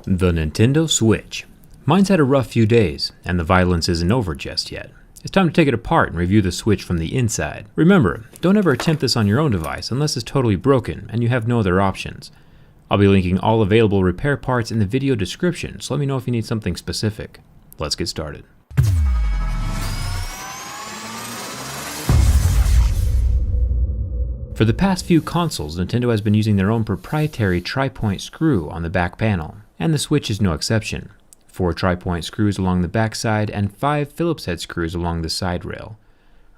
The Nintendo Switch. Mine's had a rough few days, and the violence isn't over just yet. It's time to take it apart and review the Switch from the inside. Remember, don't ever attempt this on your own device unless it's totally broken and you have no other options. I'll be linking all available repair parts in the video description, so let me know if you need something specific. Let's get started. For the past few consoles, Nintendo has been using their own proprietary tri-point screw on the back panel, and the Switch is no exception. 4 tri-point screws along the back side and 5 Phillips head screws along the side rail.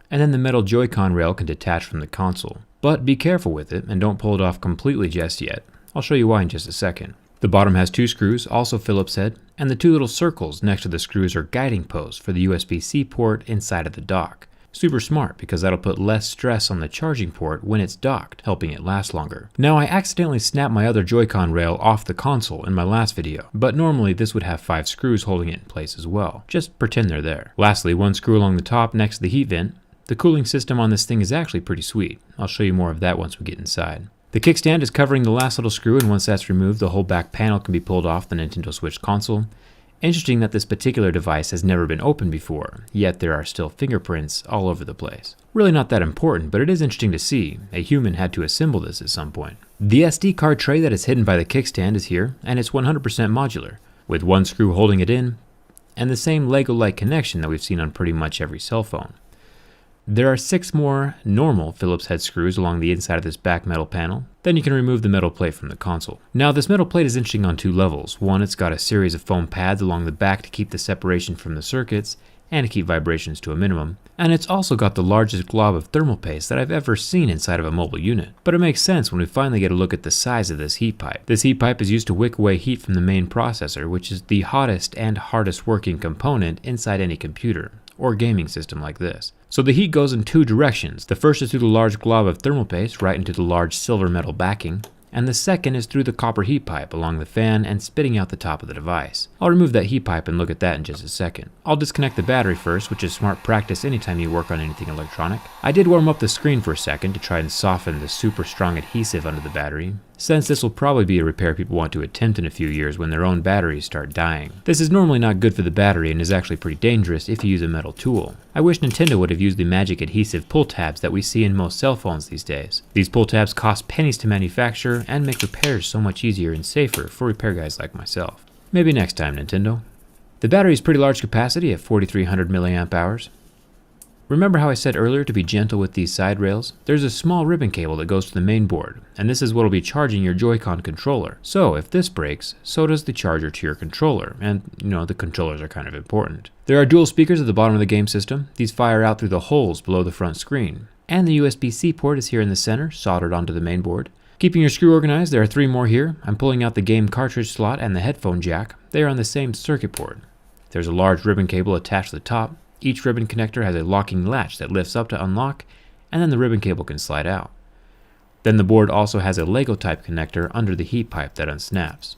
And then the metal Joy-Con rail can detach from the console. But be careful with it and don't pull it off completely just yet. I'll show you why in just a second. The bottom has 2 screws, also Phillips head, and the 2 little circles next to the screws are guiding posts for the USB-C port inside of the dock. Super smart because that'll put less stress on the charging port when it's docked, helping it last longer. Now, I accidentally snapped my other Joy-Con rail off the console in my last video, but normally this would have 5 screws holding it in place as well. Just pretend they're there. Lastly, 1 screw along the top next to the heat vent. The cooling system on this thing is actually pretty sweet. I'll show you more of that once we get inside. The kickstand is covering the last little screw, and once that's removed, the whole back panel can be pulled off the Nintendo Switch console. Interesting that this particular device has never been opened before, yet there are still fingerprints all over the place. Really not that important, but it is interesting to see. A human had to assemble this at some point. The SD card tray that is hidden by the kickstand is here, and it's 100% modular, with 1 screw holding it in, and the same Lego-like connection that we've seen on pretty much every cell phone. There are 6 more normal Phillips head screws along the inside of this back metal panel. Then you can remove the metal plate from the console. Now, this metal plate is interesting on 2 levels. One, it's got a series of foam pads along the back to keep the separation from the circuits and to keep vibrations to a minimum. And it's also got the largest glob of thermal paste that I've ever seen inside of a mobile unit. But it makes sense when we finally get a look at the size of this heat pipe. This heat pipe is used to wick away heat from the main processor, which is the hottest and hardest working component inside any computer or gaming system like this. So the heat goes in 2 directions. The first is through the large glob of thermal paste right into the large silver metal backing, and the second is through the copper heat pipe along the fan and spitting out the top of the device. I'll remove that heat pipe and look at that in just a second. I'll disconnect the battery first, which is smart practice anytime you work on anything electronic. I did warm up the screen for a second to try and soften the super strong adhesive under the battery, since this will probably be a repair people want to attempt in a few years when their own batteries start dying. This is normally not good for the battery and is actually pretty dangerous if you use a metal tool. I wish Nintendo would have used the magic adhesive pull tabs that we see in most cell phones these days. These pull tabs cost pennies to manufacture and make repairs so much easier and safer for repair guys like myself. Maybe next time, Nintendo. The battery is pretty large capacity at 4,300 milliamp hours. Remember how I said earlier to be gentle with these side rails? There's a small ribbon cable that goes to the main board, and this is what will be charging your Joy-Con controller. So if this breaks, so does the charger to your controller, and the controllers are kind of important. There are dual speakers at the bottom of the game system. These fire out through the holes below the front screen. And the USB-C port is here in the center, soldered onto the main board. Keeping your screw organized, there are 3 more here. I'm pulling out the game cartridge slot and the headphone jack. They are on the same circuit board. There's a large ribbon cable attached to the top. Each ribbon connector has a locking latch that lifts up to unlock, and then the ribbon cable can slide out. Then the board also has a Lego type connector under the heat pipe that unsnaps.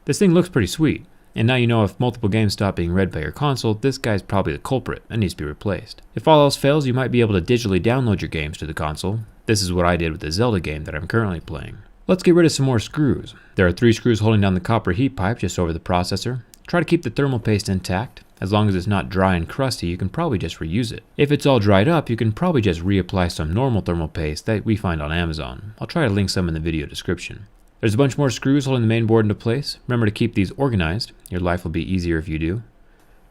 This thing looks pretty sweet, and now you know if multiple games stop being read by your console, this guy's probably the culprit and needs to be replaced. If all else fails, you might be able to digitally download your games to the console. This is what I did with the Zelda game that I'm currently playing. Let's get rid of some more screws. There are 3 screws holding down the copper heat pipe just over the processor. Try to keep the thermal paste intact. As long as it's not dry and crusty, you can probably just reuse it. If it's all dried up, you can probably just reapply some normal thermal paste that we find on Amazon. I'll try to link some in the video description. There's a bunch more screws holding the main board into place. Remember to keep these organized. Your life will be easier if you do.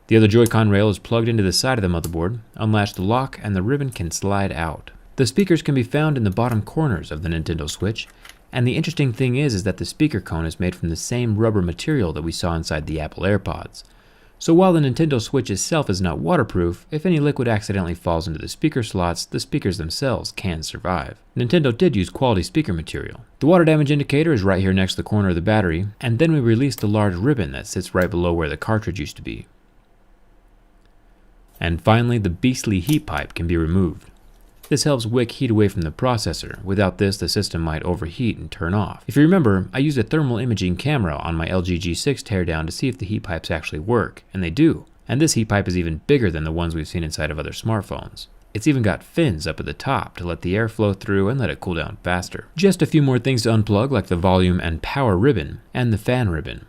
The other Joy-Con rail is plugged into the side of the motherboard. Unlatch the lock and the ribbon can slide out. The speakers can be found in the bottom corners of the Nintendo Switch. And the interesting thing is that the speaker cone is made from the same rubber material that we saw inside the Apple AirPods. So while the Nintendo Switch itself is not waterproof, if any liquid accidentally falls into the speaker slots, the speakers themselves can survive. Nintendo did use quality speaker material. The water damage indicator is right here next to the corner of the battery, and then we release the large ribbon that sits right below where the cartridge used to be. And finally, the beastly heat pipe can be removed. This helps wick heat away from the processor. Without this, the system might overheat and turn off. If you remember, I used a thermal imaging camera on my LG G6 teardown to see if the heat pipes actually work, and they do. And this heat pipe is even bigger than the ones we've seen inside of other smartphones. It's even got fins up at the top to let the air flow through and let it cool down faster. Just a few more things to unplug, like the volume and power ribbon and the fan ribbon.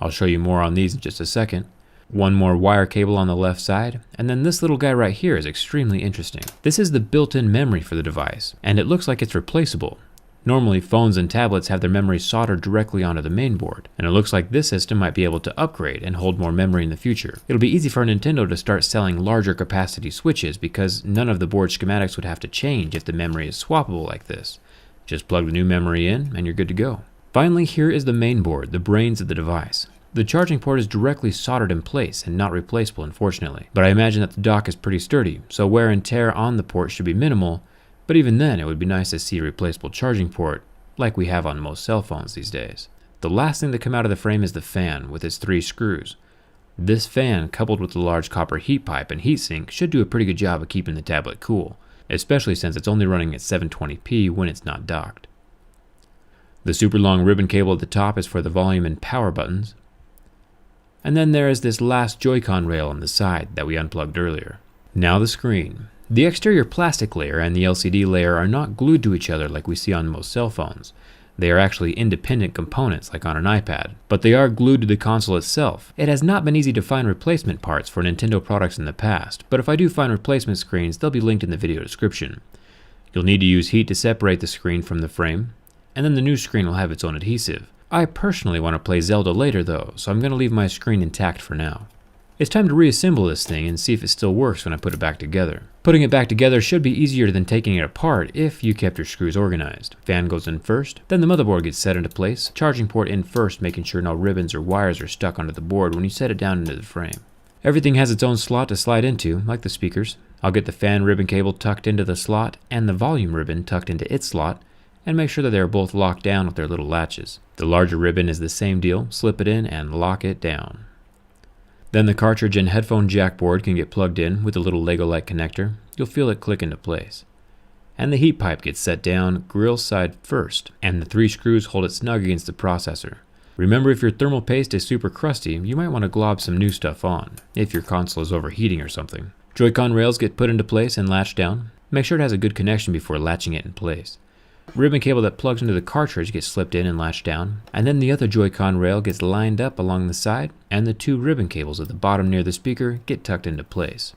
I'll show you more on these in just a second. One more wire cable on the left side, and then this little guy right here is extremely interesting. This is the built-in memory for the device, and it looks like it's replaceable. Normally, phones and tablets have their memory soldered directly onto the main board, and it looks like this system might be able to upgrade and hold more memory in the future. It'll be easy for Nintendo to start selling larger capacity switches because none of the board schematics would have to change if the memory is swappable like this. Just plug the new memory in and you're good to go. Finally, here is the main board, the brains of the device. The charging port is directly soldered in place and not replaceable, unfortunately, but I imagine that the dock is pretty sturdy, so wear and tear on the port should be minimal, but even then it would be nice to see a replaceable charging port like we have on most cell phones these days. The last thing to come out of the frame is the fan with its 3 screws. This fan, coupled with the large copper heat pipe and heatsink, should do a pretty good job of keeping the tablet cool, especially since it's only running at 720p when it's not docked. The super long ribbon cable at the top is for the volume and power buttons. And then there is this last Joy-Con rail on the side that we unplugged earlier. Now the screen. The exterior plastic layer and the LCD layer are not glued to each other like we see on most cell phones. They are actually independent components like on an iPad, but they are glued to the console itself. It has not been easy to find replacement parts for Nintendo products in the past, but if I do find replacement screens, they'll be linked in the video description. You'll need to use heat to separate the screen from the frame, and then the new screen will have its own adhesive. I personally want to play Zelda later though, so I'm going to leave my screen intact for now. It's time to reassemble this thing and see if it still works when I put it back together. Putting it back together should be easier than taking it apart if you kept your screws organized. Fan goes in first, then the motherboard gets set into place, charging port in first, making sure no ribbons or wires are stuck onto the board when you set it down into the frame. Everything has its own slot to slide into, like the speakers. I'll get the fan ribbon cable tucked into the slot and the volume ribbon tucked into its slot, and make sure that they are both locked down with their little latches. The larger ribbon is the same deal, slip it in and lock it down. Then the cartridge and headphone jack board can get plugged in with a little Lego-like connector. You'll feel it click into place. And the heat pipe gets set down grill side first, and the 3 screws hold it snug against the processor. Remember, if your thermal paste is super crusty, you might want to glob some new stuff on, if your console is overheating or something. Joy-Con rails get put into place and latched down. Make sure it has a good connection before latching it in place. Ribbon cable that plugs into the cartridge gets slipped in and latched down, and then the other Joy-Con rail gets lined up along the side, and the 2 ribbon cables at the bottom near the speaker get tucked into place.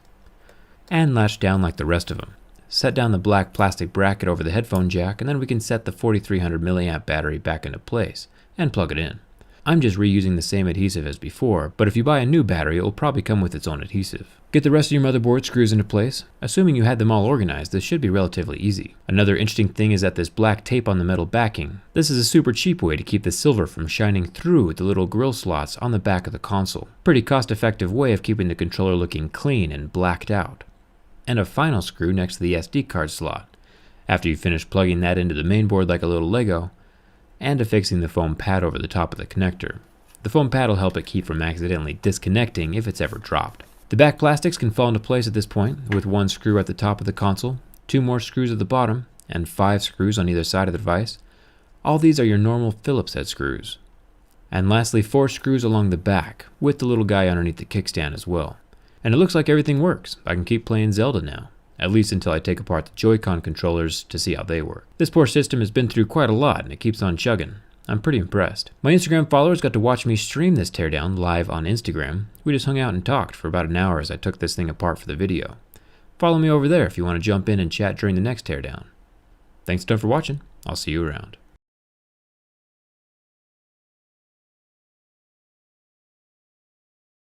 And latched down like the rest of them. Set down the black plastic bracket over the headphone jack, and then we can set the 4300 mAh battery back into place, and plug it in. I'm just reusing the same adhesive as before, but if you buy a new battery, it will probably come with its own adhesive. Get the rest of your motherboard screws into place. Assuming you had them all organized, this should be relatively easy. Another interesting thing is that this black tape on the metal backing. This is a super cheap way to keep the silver from shining through with the little grill slots on the back of the console. Pretty cost-effective way of keeping the controller looking clean and blacked out. And a final screw next to the SD card slot. After you finish plugging that into the main board like a little Lego, and affixing the foam pad over the top of the connector. The foam pad will help it keep from accidentally disconnecting if it's ever dropped. The back plastics can fall into place at this point with 1 screw at the top of the console, 2 more screws at the bottom, and 5 screws on either side of the device. All these are your normal Phillips head screws. And lastly, 4 screws along the back with the little guy underneath the kickstand as well. And it looks like everything works. I can keep playing Zelda now. At least until I take apart the Joy-Con controllers to see how they work. This poor system has been through quite a lot and it keeps on chugging. I'm pretty impressed. My Instagram followers got to watch me stream this teardown live on Instagram. We just hung out and talked for about an hour as I took this thing apart for the video. Follow me over there if you want to jump in and chat during the next teardown. Thanks a ton for watching. I'll see you around.